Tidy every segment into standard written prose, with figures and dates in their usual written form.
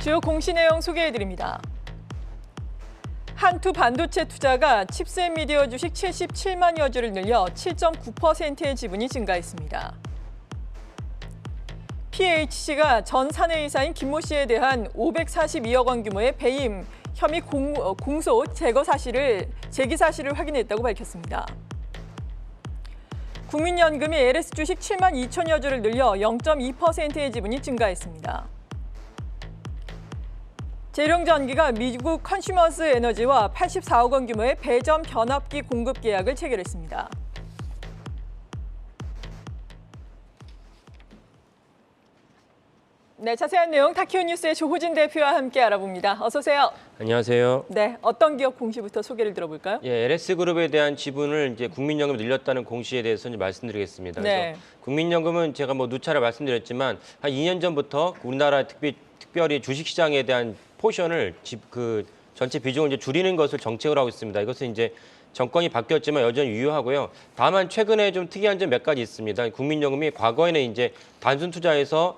주요 공시 내용 소개해드립니다. 한투 반도체 투자가 칩셋 미디어 주식 77만여 주를 늘려 7.9%의 지분이 증가했습니다. PHC가 전 사내이사인 김모 씨에 대한 542억 원 규모의 배임 혐의 공소 제기 사실을 확인했다고 밝혔습니다. 국민연금이 LS 주식 7만 2천여 주를 늘려 0.2%의 지분이 증가했습니다. 재룡전기가 미국 컨슈머스 에너지와 84억 원 규모의 배점 변압기 공급 계약을 체결했습니다. 네, 자세한 내용 다키오 뉴스의 조호진 대표와 함께 알아봅니다. 어서 오세요. 안녕하세요. 네, 어떤 기업 공시부터 소개를 들어볼까요? 예, LS그룹에 대한 지분을 이제 국민연금 늘렸다는 공시에 대해서 이제 말씀드리겠습니다. 네. 그래서 국민연금은 제가 누차례 말씀드렸지만 한 2년 전부터 우리나라 특별히 주식시장에 대한 포션을 전체 비중을 이제 줄이는 것을 정책으로 하고 있습니다. 이것은 이제 정권이 바뀌었지만 여전히 유효하고요. 다만 최근에 좀 특이한 점 몇 가지 있습니다. 국민연금이 과거에는 이제 단순 투자에서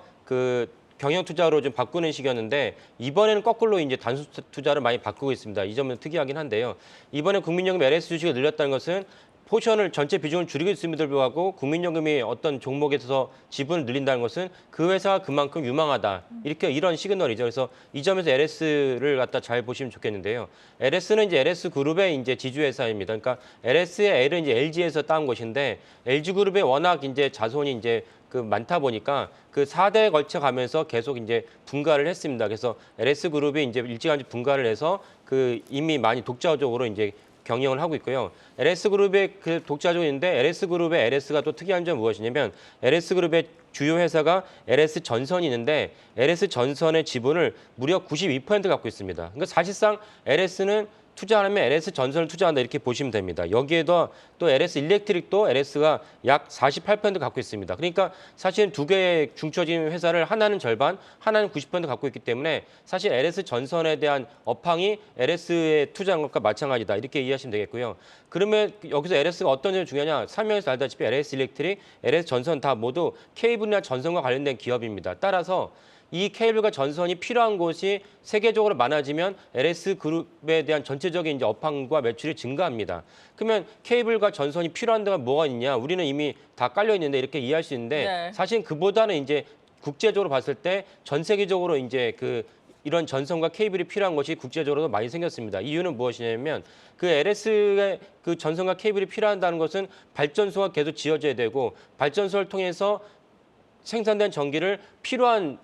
경영 투자로 좀 바꾸는 식이었는데 이번에는 거꾸로 이제 단순 투자를 많이 바꾸고 있습니다. 이 점은 특이하긴 한데요. 이번에 국민연금 LS 주식을 늘렸다는 것은 포션을 전체 비중을 줄이고 있음에도 불구하고 국민연금이 어떤 종목에서 지분을 늘린다는 것은 그 회사가 그만큼 유망하다. 이런 시그널이죠. 그래서 이 점에서 LS를 갖다 잘 보시면 좋겠는데요. LS는 이제 LS 그룹의 이제 지주회사입니다. 그러니까 LS의 L은 이제 LG에서 따온 것인데 LG 그룹의 워낙 이제 자손이 이제 많다 보니까 그 4대에 걸쳐 가면서 계속 이제 분가를 했습니다. 그래서 LS 그룹이 이제 일찌감치 분가를 해서 이미 많이 독자적으로 이제 경영을 하고 있고요. LS그룹의 독자적으로 있는데 LS그룹의 LS가 또 특이한 점은 무엇이냐면 LS그룹의 주요 회사가 LS전선이 있는데 LS전선의 지분을 무려 92% 갖고 있습니다. 그러니까 사실상 LS는 투자하면 LS전선을 투자한다 이렇게 보시면 됩니다. 여기에도 또 LS일렉트릭도 LS가 약 48% 갖고 있습니다. 그러니까 사실은 두 개의 중처진 회사를 하나는 절반, 하나는 90% 갖고 있기 때문에 사실 LS전선에 대한 업황이 LS에 투자한 것과 마찬가지다 이렇게 이해하시면 되겠고요. 그러면 여기서 LS가 어떤 점이 중요하냐? 설명에서 알다시피 LS일렉트릭, LS전선 다 모두 케이블이나 전선과 관련된 기업입니다. 따라서 이 케이블과 전선이 필요한 곳이 세계적으로 많아지면 LS그룹에 대한 전체적인 이제 업황과 매출이 증가합니다. 그러면 케이블과 전선이 필요한 데가 뭐가 있냐? 우리는 이미 다 깔려 있는데 이렇게 이해할 수 있는데 네. 사실 그보다는 이제 국제적으로 봤을 때 전 세계적으로 이제 이런 전선과 케이블이 필요한 것이 국제적으로도 많이 생겼습니다. 이유는 무엇이냐면 LS의 전선과 케이블이 필요하다는 것은 발전소가 계속 지어져야 되고 발전소를 통해서 생산된 전기를 필요한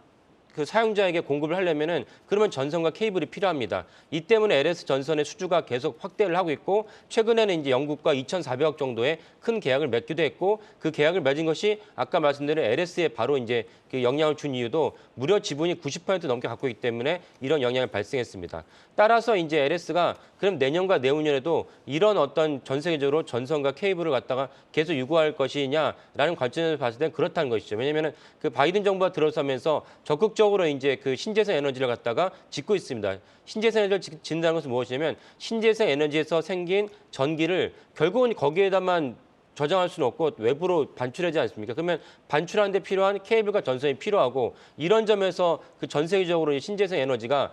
사용자에게 공급을 하려면은 그러면 전선과 케이블이 필요합니다. 이 때문에 LS 전선의 수주가 계속 확대를 하고 있고 최근에는 이제 영국과 2,400억 정도의 큰 계약을 맺기도 했고 그 계약을 맺은 것이 아까 말씀드린 LS에 바로 이제 영향을 준 이유도 무려 지분이 90% 넘게 갖고 있기 때문에 이런 영향이 발생했습니다. 따라서 이제 LS가 그럼 내년과 내후년에도 이런 어떤 전 세계적으로 전선과 케이블을 갖다가 계속 유구할 것이냐라는 관점에서 봤을 땐 그렇다는 것이죠. 왜냐하면 바이든 정부가 들어서면서 적극적으로 이제 신재생 에너지를 갖다가 짓고 있습니다. 신재생 에너지를 짓는다는 것은 무엇이냐면 신재생 에너지에서 생긴 전기를 결국은 거기에다만 저장할 수는 없고 외부로 반출하지 않습니까? 그러면 반출하는 데 필요한 케이블과 전선이 필요하고 이런 점에서 전 세계적으로 신재생 에너지가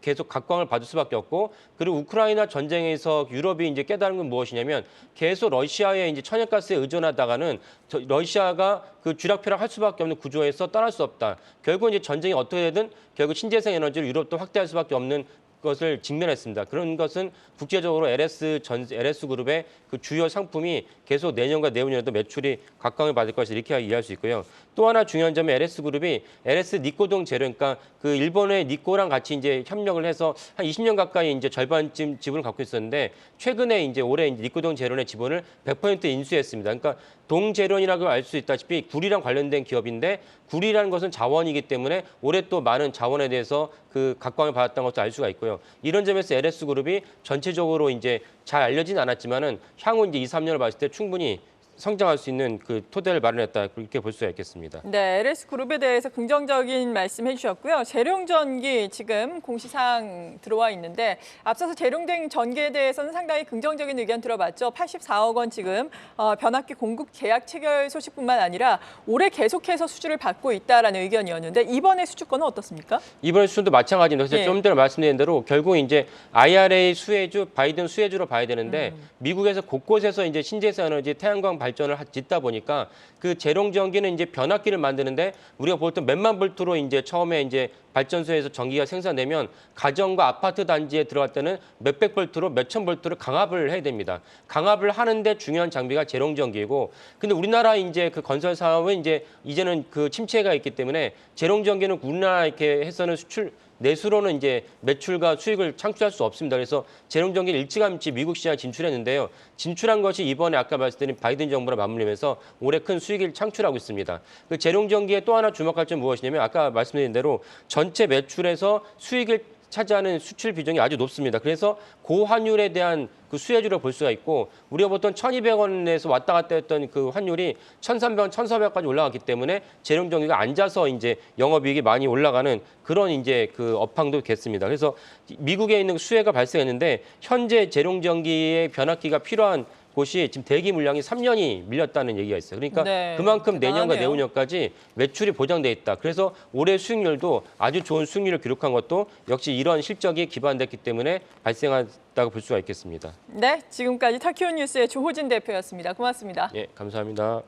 계속 각광을 받을 수밖에 없고 그리고 우크라이나 전쟁에서 유럽이 이제 깨달은 건 무엇이냐면 계속 러시아에 이제 천연가스에 의존하다가는 러시아가 쥐락펴락 할 수밖에 없는 구조에서 떠날 수 없다. 결국 이제 전쟁이 어떻게 되든 결국 신재생 에너지를 유럽도 확대할 수밖에 없는 것을 직면했습니다. 그런 것은 국제적으로 LS그룹의 주요 상품이 계속 내년과 내후년에도 매출이 각광을 받을 것을 이렇게 이해할 수 있고요. 또 하나 중요한 점은 LS그룹이 LS 니코동 재료, 그러니까 일본의 니코랑 같이 이제 협력을 해서 한 20년 가까이 이제 절반쯤 지분을 갖고 있었는데 최근에 이제 올해 니코동 재료의 지분을 100% 인수했습니다. 그러니까 동재련이라고 알 수 있다시피 구리랑 관련된 기업인데 구리라는 것은 자원이기 때문에 올해 또 많은 자원에 대해서 각광을 받았다는 것도 알 수가 있고요. 이런 점에서 LS그룹이 전체적으로 이제 잘 알려진 않았지만은 향후 이제 2, 3년을 봤을 때 충분히 성장할 수 있는 그 토대를 마련했다 그렇게 볼 수가 있겠습니다. 네, LS그룹에 대해서 긍정적인 말씀해 주셨고요. 재룡전기 지금 공시상 들어와 있는데 앞서서 재룡된 전기에 대해서는 상당히 긍정적인 의견 들어봤죠. 84억 원 지금 변압기 공급 계약 체결 소식뿐만 아니라 올해 계속해서 수주를 받고 있다라는 의견이었는데 이번에 수주권은 어떻습니까? 이번 수준도 마찬가지입니다. 그래서 예. 좀 전에 말씀드린 대로 결국 이제 IRA 수혜주, 바이든 수혜주로 봐야 되는데 미국에서 곳곳에서 이제 신재생 에너지, 태양광 발전을 짓다 보니까 그 재룡전기는 이제 변압기를 만드는데 우리가 보통 몇만 볼트로 이제 처음에 이제 발전소에서 전기가 생산되면 가정과 아파트 단지에 들어갈 때는 몇백 볼트로 몇천 볼트로 강압을 해야 됩니다. 강압을 하는데 중요한 장비가 재룡전기이고, 근데 우리나라 이제 그 건설 사업은 이제는 그 침체가 있기 때문에 재룡전기는 우리나라 이렇게 해서는 내수로는 이제 매출과 수익을 창출할 수 없습니다. 그래서 재룡전기를 일찌감치 미국 시장에 진출했는데요. 진출한 것이 이번에 아까 말씀드린 바이든 정부랑 맞물리면서 올해 큰 수익을 창출하고 있습니다. 그 재룡전기에 또 하나 주목할 점은 무엇이냐면 아까 말씀드린 대로 전체 매출에서 수익을 차지하는 수출 비중이 아주 높습니다. 그래서 고환율에 대한 그 수혜주를 볼 수가 있고 우리가 보통 1,200원에서 왔다 갔다 했던 그 환율이 1,300원, 1,400원까지 올라갔기 때문에 재룡전기가 앉아서 이제 영업이익이 많이 올라가는 그런 이제 그 업황도 됐습니다. 그래서 미국에 있는 수혜가 발생했는데 현재 재룡전기의 변압기가 필요한 곳이 지금 대기 물량이 3년이 밀렸다는 얘기가 있어요. 그러니까 네, 그만큼 내년과 대단하네요. 내후년까지 매출이 보장돼 있다. 그래서 올해 수익률도 아주 좋은 수익률을 기록한 것도 역시 이런 실적이 기반됐기 때문에 발생했다고 볼 수가 있겠습니다. 네, 지금까지 터키온 뉴스의 조호진 대표였습니다. 고맙습니다. 예, 감사합니다.